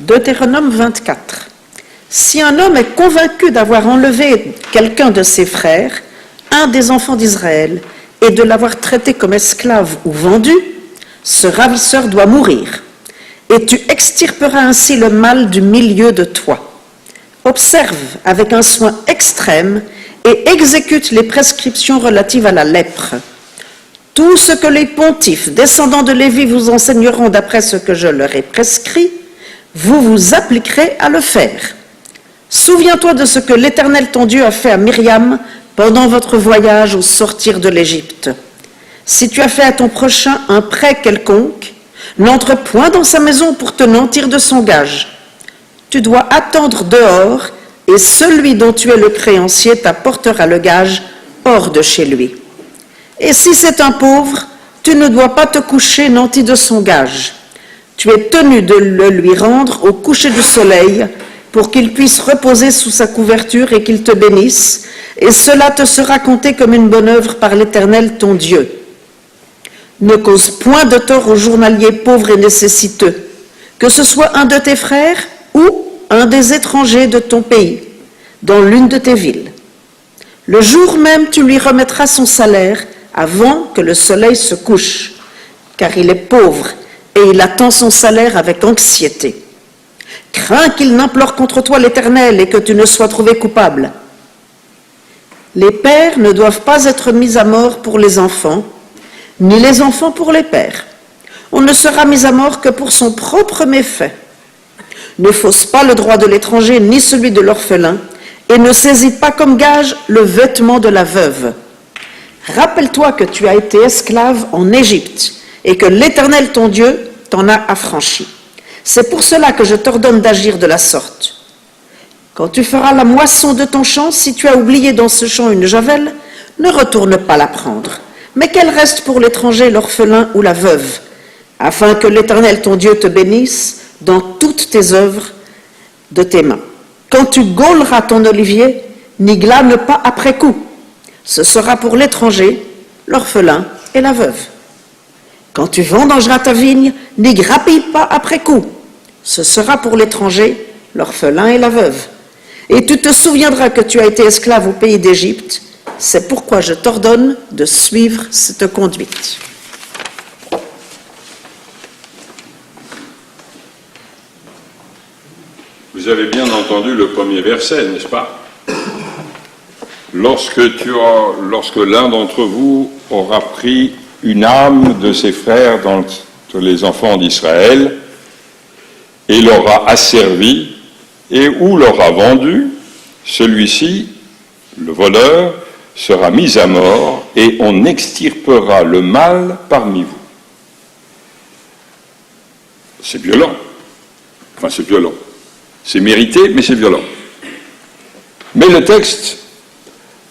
Deutéronome 24. Si un homme est convaincu d'avoir enlevé quelqu'un de ses frères, un des enfants d'Israël, et de l'avoir traité comme esclave ou vendu, ce ravisseur doit mourir. Et tu extirperas ainsi le mal du milieu de toi. Observe avec un soin extrême et exécute les prescriptions relatives à la lèpre. Tout ce que les pontifes, descendants de Lévi, vous enseigneront d'après ce que je leur ai prescrit, vous vous appliquerez à le faire. Souviens-toi de ce que l'Éternel ton Dieu a fait à Myriam pendant votre voyage au sortir de l'Égypte. Si tu as fait à ton prochain un prêt quelconque, n'entre point dans sa maison pour te nantir de son gage. Tu dois attendre dehors, et celui dont tu es le créancier t'apportera le gage hors de chez lui. Et si c'est un pauvre, tu ne dois pas te coucher nanti de son gage. Tu es tenu de le lui rendre au coucher du soleil, pour qu'il puisse reposer sous sa couverture et qu'il te bénisse, et cela te sera compté comme une bonne œuvre par l'Éternel ton Dieu. Ne cause point de tort au journalier pauvre et nécessiteux, que ce soit un de tes frères ou un des étrangers de ton pays, dans l'une de tes villes. Le jour même, tu lui remettras son salaire avant que le soleil se couche, car il est pauvre et il attend son salaire avec anxiété. Crains qu'il n'implore contre toi l'Éternel et que tu ne sois trouvé coupable. Les pères ne doivent pas être mis à mort pour les enfants, ni les enfants pour les pères. On ne sera mis à mort que pour son propre méfait. Ne fausse pas le droit de l'étranger ni celui de l'orphelin, et ne saisis pas comme gage le vêtement de la veuve. Rappelle-toi que tu as été esclave en Égypte, et que l'Éternel ton Dieu t'en a affranchi. C'est pour cela que je t'ordonne d'agir de la sorte. Quand tu feras la moisson de ton champ, si tu as oublié dans ce champ une javelle, ne retourne pas la prendre, mais qu'elle reste pour l'étranger, l'orphelin ou la veuve, afin que l'Éternel ton Dieu te bénisse dans toutes tes œuvres de tes mains. Quand tu gauleras ton olivier, n'y glane pas après coup. Ce sera pour l'étranger, l'orphelin et la veuve. Quand tu vendangeras ta vigne, n'y grappille pas après coup. Ce sera pour l'étranger, l'orphelin et la veuve. Et tu te souviendras que tu as été esclave au pays d'Égypte. C'est pourquoi je t'ordonne de suivre cette conduite. Vous avez bien entendu le premier verset, n'est-ce pas? Lorsque l'un d'entre vous aura pris une âme de ses frères d'entre les enfants d'Israël et l'aura asservi et ou l'aura vendu, celui-ci, le voleur, sera mis à mort et on extirpera le mal parmi vous. C'est violent. Enfin, c'est violent. C'est mérité, mais c'est violent. Mais le texte,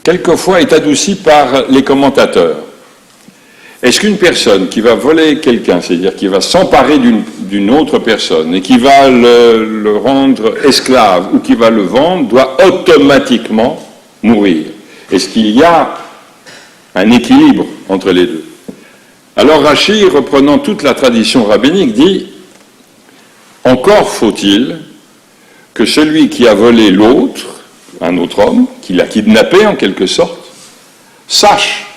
quelquefois, est adouci par les commentateurs. Est-ce qu'une personne qui va voler quelqu'un, c'est-à-dire qui va s'emparer d'une autre personne et qui va le rendre esclave ou qui va le vendre, doit automatiquement mourir? Est-ce qu'il y a un équilibre entre les deux? Alors Rachi, reprenant toute la tradition rabbinique, dit « Encore faut-il que celui qui a volé l'autre, un autre homme, qui l'a kidnappé en quelque sorte, sache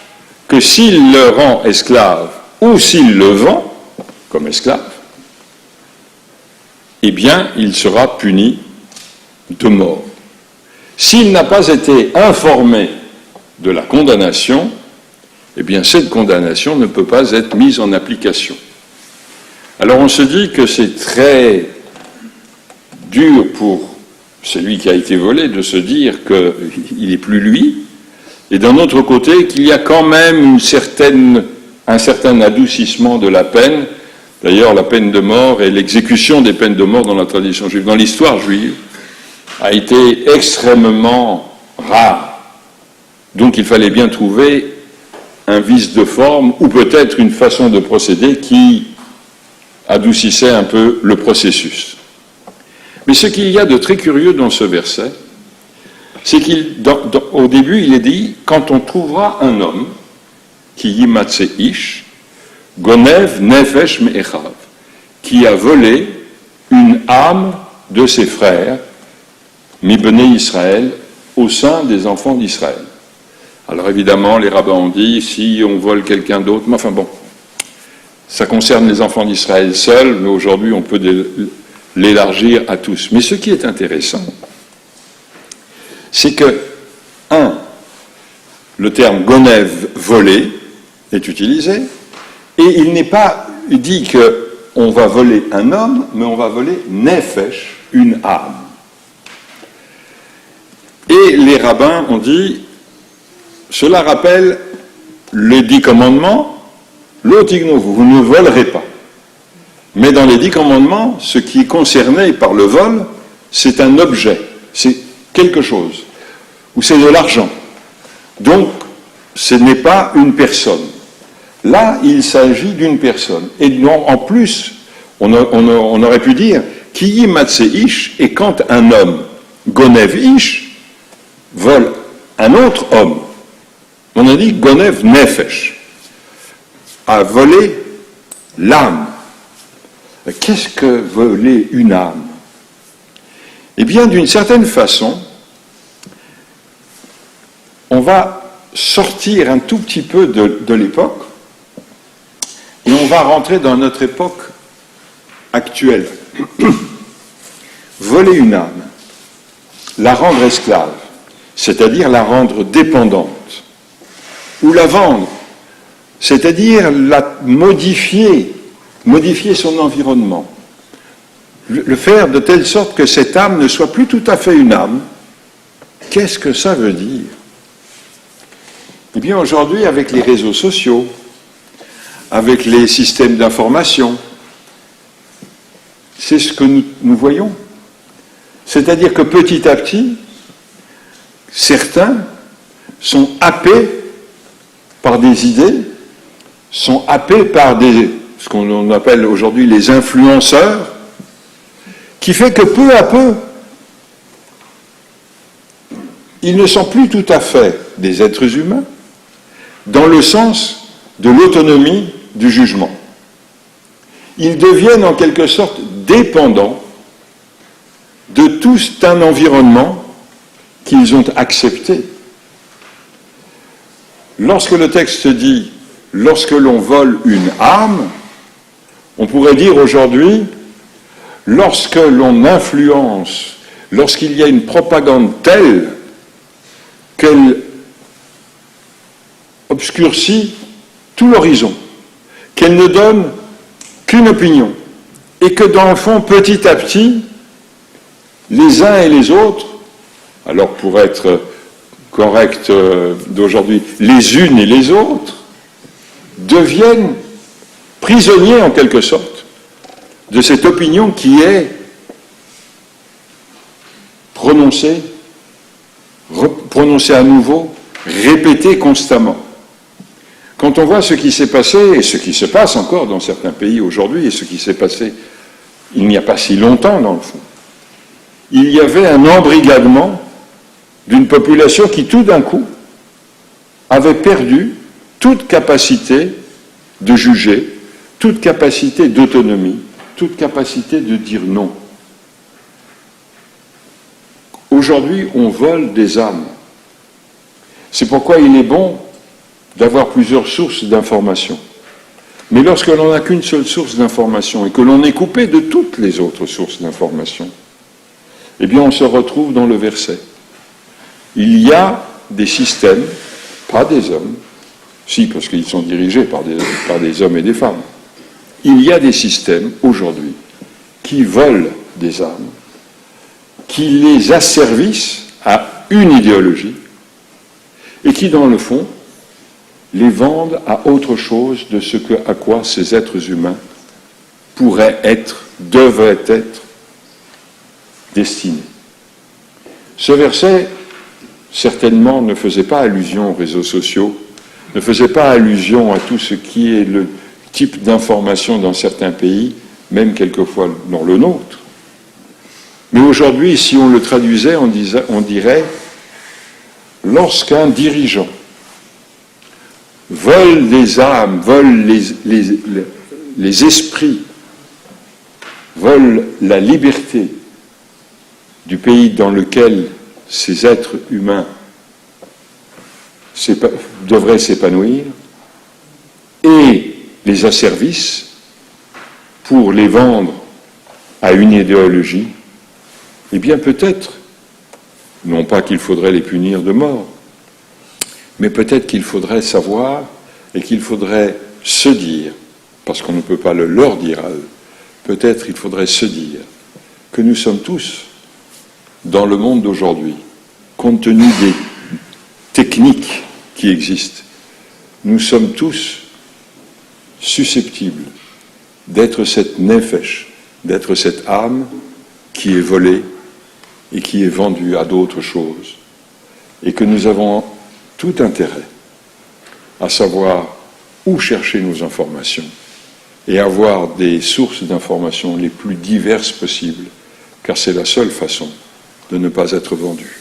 que s'il le rend esclave ou s'il le vend comme esclave, eh bien, il sera puni de mort. S'il n'a pas été informé de la condamnation, eh bien, cette condamnation ne peut pas être mise en application. Alors, on se dit que c'est très dur pour celui qui a été volé de se dire qu'il n'est plus lui, et d'un autre côté, qu'il y a quand même un certain adoucissement de la peine. D'ailleurs, la peine de mort et l'exécution des peines de mort dans la tradition juive, dans l'histoire juive, a été extrêmement rare. Donc il fallait bien trouver un vice de forme ou peut-être une façon de procéder qui adoucissait un peu le processus. Mais ce qu'il y a de très curieux dans ce verset, c'est qu'au début, il est dit « Quand on trouvera un homme qui yimatse ish, gonev nefesh me'echav » qui a volé une âme de ses frères, mi-béné Israël, au sein des enfants d'Israël. Alors évidemment, les rabbins ont dit, si on vole quelqu'un d'autre, mais enfin bon, ça concerne les enfants d'Israël seuls, mais aujourd'hui on peut l'élargir à tous. Mais ce qui est intéressant, c'est que, le terme gonève, voler, est utilisé, et il n'est pas dit qu'on va voler un homme, mais on va voler nefesh, une âme. Et les rabbins ont dit, cela rappelle les 10 commandements, l'otignovu, vous ne volerez pas. Mais dans les 10 commandements, ce qui est concerné par le vol, c'est un objet, c'est quelque chose, ou c'est de l'argent. Donc, ce n'est pas une personne. Là, il s'agit d'une personne. Et non, en plus, on aurait pu dire Ki matse ish, et quand un homme, gonev ish, vole un autre homme, on a dit gonev nefesh, a volé l'âme. Qu'est-ce que voler une âme? Eh bien, d'une certaine façon, on va sortir un tout petit peu de l'époque et on va rentrer dans notre époque actuelle. Voler une âme, la rendre esclave, c'est-à-dire la rendre dépendante, ou la vendre, c'est-à-dire la modifier son environnement, le faire de telle sorte que cette âme ne soit plus tout à fait une âme. Qu'est-ce que ça veut dire? Eh bien, aujourd'hui, avec les réseaux sociaux, avec les systèmes d'information, c'est ce que nous voyons. C'est-à-dire que petit à petit, certains sont happés par des idées, sont happés par ce qu'on appelle aujourd'hui les influenceurs, qui fait que peu à peu, ils ne sont plus tout à fait des êtres humains, dans le sens de l'autonomie du jugement. Ils deviennent en quelque sorte dépendants de tout un environnement qu'ils ont accepté. Lorsque le texte dit « lorsque l'on vole une âme », on pourrait dire aujourd'hui « lorsque l'on influence, lorsqu'il y a une propagande telle qu'elle obscurcit tout l'horizon, qu'elle ne donne qu'une opinion, et que dans le fond, petit à petit, les uns et les autres, alors pour être correct d'aujourd'hui, les unes et les autres, deviennent prisonniers en quelque sorte de cette opinion qui est prononcée à nouveau, répétée constamment. Quand on voit ce qui s'est passé, et ce qui se passe encore dans certains pays aujourd'hui, et ce qui s'est passé il n'y a pas si longtemps dans le fond, il y avait un embrigadement d'une population qui tout d'un coup avait perdu toute capacité de juger, toute capacité d'autonomie, toute capacité de dire non. Aujourd'hui, on vole des âmes. C'est pourquoi il est bon d'avoir plusieurs sources d'information. Mais lorsque l'on n'a qu'une seule source d'information et que l'on est coupé de toutes les autres sources d'information, eh bien on se retrouve dans le verset. Il y a des systèmes, pas des hommes, si, parce qu'ils sont dirigés par des hommes et des femmes. Il y a des systèmes aujourd'hui qui volent des âmes, qui les asservissent à une idéologie et qui, dans le fond, les vendent à autre chose de ce à quoi ces êtres humains pourraient être, devraient être destinés. Ce verset, certainement, ne faisait pas allusion aux réseaux sociaux, ne faisait pas allusion à tout ce qui est le type d'information dans certains pays, même quelquefois dans le nôtre. Mais aujourd'hui, si on le traduisait, on dirait « lorsqu'un dirigeant vole des âmes, vole les esprits volent la liberté du pays dans lequel ces êtres humains devraient s'épanouir et les asservissent pour les vendre à une idéologie, eh bien peut-être, non pas qu'il faudrait les punir de mort, mais peut-être qu'il faudrait savoir et qu'il faudrait se dire, parce qu'on ne peut pas le leur dire à eux, peut-être il faudrait se dire que nous sommes tous, dans le monde d'aujourd'hui, compte tenu des techniques qui existent, nous sommes tous susceptibles d'être cette nefesh, d'être cette âme qui est volée et qui est vendue à d'autres choses, et que nous avons tout intérêt à savoir où chercher nos informations et avoir des sources d'informations les plus diverses possibles, car c'est la seule façon de ne pas être vendu.